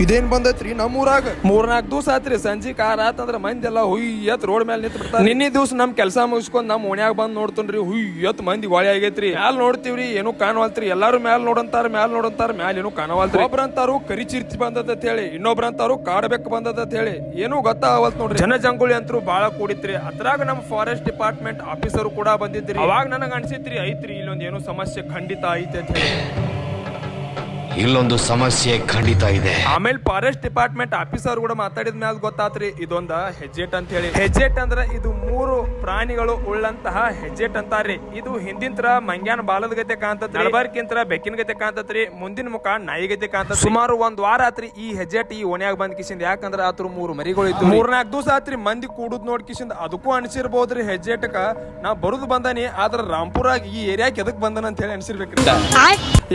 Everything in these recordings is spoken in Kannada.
ಇದೇನ್ ಬಂದೈತ್ರಿ ನಮ್ಮೂರಾಗ 3-4 ದಿವಸ ಆತ್ರಿ. ಸಂಜೆ ಕಾರ್ ಆತಂದ್ರ ಮಂದಿ ಎಲ್ಲ ಹುಯ್ಯತ್ ರೋಡ್ ಮೇಲೆ ನಿಂತ್ ಬಿಡ್ತಾರ. ನಿನ್ನೆ ದಿವ್ಸ ನಮ್ ಕೆಲಸ ಮುಗಿಸ್ಕೊಂಡ್ ನಮ್ ಓಣ್ಯಾಗ ಬಂದ್ ನೋಡ್ತನ್ರಿ, ಹುಯ್ಯತ್ ಮಂದಿ ಗೋಳಿ ಆಗೈತ್ರಿ. ಮ್ಯಾಲ್ ನೋಡ್ತಿವ್ರಿ ಏನು ಕಾಣವಲ್ತ್ರಿ. ಎಲ್ಲಾರು ಮ್ಯಾಲ್ ನೋಡಂತಾರ ಮ್ಯಾಲ್ ಏನು ಕಾಣವಲ್ತ್ರಿ. ಒಬ್ರಂತಾರು ಕರಿ ಚಿರ್ತಿ ಬಂದದ ಅಂತ ಹೇಳಿ, ಇನ್ನೊಬ್ರಂತಾರು ಕಾಡ್ಬೇಕ್ ಬಂದದ ಅಂತ ಹೇಳಿ, ಏನು ಗೊತ್ತಾಗವಲ್ತ್ ನೋಡ್ರಿ. ಜನಜಂಗುಳಿ ಅಂತೂ ಬಾಳ ಕೂಡಿತ್ರಿ. ಅದ್ರಾಗ ನಮ್ ಫಾರೆಸ್ಟ್ ಡಿಪಾರ್ಟ್ಮೆಂಟ್ ಆಫೀಸರ್ ಕೂಡ ಬಂದಿದ್ರಿ. ಅವಾಗ ನನಗ ಅನ್ಸಿತ್ರಿ ಐತ್ರಿ ಇಲ್ಲೊಂದ್ ಏನೋ ಸಮಸ್ಯೆ ಖಂಡಿತ ಐತೆ ಅಂತ ಹೇಳಿ. ಇಲ್ಲೊಂದು ಸಮಸ್ಯೆ ಖಂಡಿತ ಇದೆ. ಆಮೇಲೆ ಫಾರೆಸ್ಟ್ ಡಿಪಾರ್ಟ್ಮೆಂಟ್ ಆಫೀಸರ್ ಕೂಡ ಮಾತಾಡಿದ ಮ್ಯಾಲ ಗೊತ್ತಾತ್ರಿ ಇದೊಂದ ಹೆಜ್ಜೆಟ್ ಅಂತ ಹೇಳಿ. ಹೆಜ್ಜೆಟ್ ಅಂದ್ರ ಇದು 3 ಪ್ರಾಣಿಗಳು ಉಳ್ಳಂತಹ ಹೆಜ್ಜೆಟ್ ಅಂತಾರ್ರಿ. ಇದು ಹಿಂದಿನ ಮಂಗ್ಯಾನ ಬಾಲದ ಗತೆ ಕಾಂತತ್ರಿ, ನಡಬರ್ಕಿಂತ ಬೆಕ್ಕಿನ ಗತೆ ಕಾಂತತ್ರಿ, ಮುಂದಿನ ಮುಖ ನಾಯಿ ಗತೆ ಕಾಂತ. ಸುಮಾರು 1 ವಾರ ಆತ್ರಿ ಈ ಹೆಜ್ಜೆಟ್ ಈ ಓಣ್ಯಾಗ ಬಂದ್ ಕಿಸಿಂದ. ಯಾಕಂದ್ರ ಆತ್ರ 3 ಮರಿಗಳು ಇತ್ತು. 3-4 ದಿವಸ ಆತ್ರಿ ಮಂದಿ ಕೂಡುದ್ ನೋಡ್ ಕಿಸಿಂದ. ಅದಕ್ಕೂ ಅನ್ಸಿರ್ಬೋದ್ರಿ ಹೆಜ್ಜೆಟ್ಕ ನಾ ಬರುದ್ ಬಂದಾನಿ, ಆದ್ರ ರಾಂಪುರಾಗ ಈ ಏರಿಯಾಕ್ ಎದಕ್ ಬಂದನ ಅಂತ ಹೇಳಿ ಅನ್ಸಿರ್ಬೇಕ್ರಿ.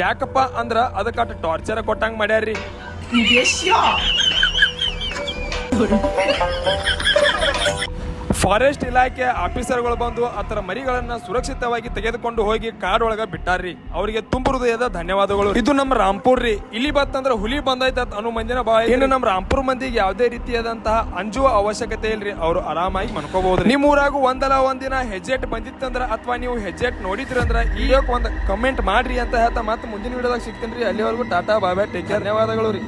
ಯಾಕಪ್ಪ ಅಂದ್ರ ಅದಕ್ಕ ಟಾರ್ಚರ್ ಕೊಟ್ಟಂಗ್ ಮಾಡ್ಯಾರ್ರಿ. ಫಾರೆಸ್ಟ್ ಇಲಾಖೆ ಆಫೀಸರ್ಗಳು ಬಂದು ಅದರ ಮರಿಗಳನ್ನ ಸುರಕ್ಷಿತವಾಗಿ ತೆಗೆದುಕೊಂಡು ಹೋಗಿ ಕಾಡೊಳಗ ಬಿಟ್ಟಾರ್ರಿ. ಅವರಿಗೆ ತುಂಬ ಹೃದಯದ ಧನ್ಯವಾದಗಳು. ಇದು ನಮ್ಮ ರಾಂಪುರ್ ರೀ. ಇಲ್ಲಿ ಬತ್ತಂದ್ರ ಹುಲಿ ಬಂದೈತ ಅನ್ನೋ ಮಂದಿನ ಬಾಳ. ಇನ್ನು ನಮ್ಮ ರಾಂಪುರ್ ಮಂದಿಗೆ ಯಾವುದೇ ರೀತಿಯಾದಂತಹ ಅಂಜುವ ಅವಶ್ಯಕತೆ ಇಲ್ರಿ. ಅವ್ರು ಆರಾಮಾಗಿ ಮನ್ಕೋಬಹುದು. ನಿಮ್ ಊರಾಗೂ ಒಂದಲ್ಲ ಒಂದಿನ ಹೆಜ್ಜೆಟ್ ಬಂದಿತ್ತಂದ್ರ ಅಥವಾ ನೀವು ಹೆಜ್ಜೆಟ್ ನೋಡಿದ್ರಂದ್ರ ಈಗ ಒಂದ್ ಕಮೆಂಟ್ ಮಾಡ್ರಿ ಅಂತ ಹೇಳ್ತಾ ಮತ್ತೆ ಮುಂದಿನ ವಿಡಿಯೋದಾಗ ಸಿಗ್ತೀನಿ. ಅಲ್ಲಿವರೆಗೂ ಟಾಟಾ ಬಾಯ್ ಬಾಯ್, ಟೇಕ್ ಕೇರ್, ಧನ್ಯವಾದಗಳು ರೀ.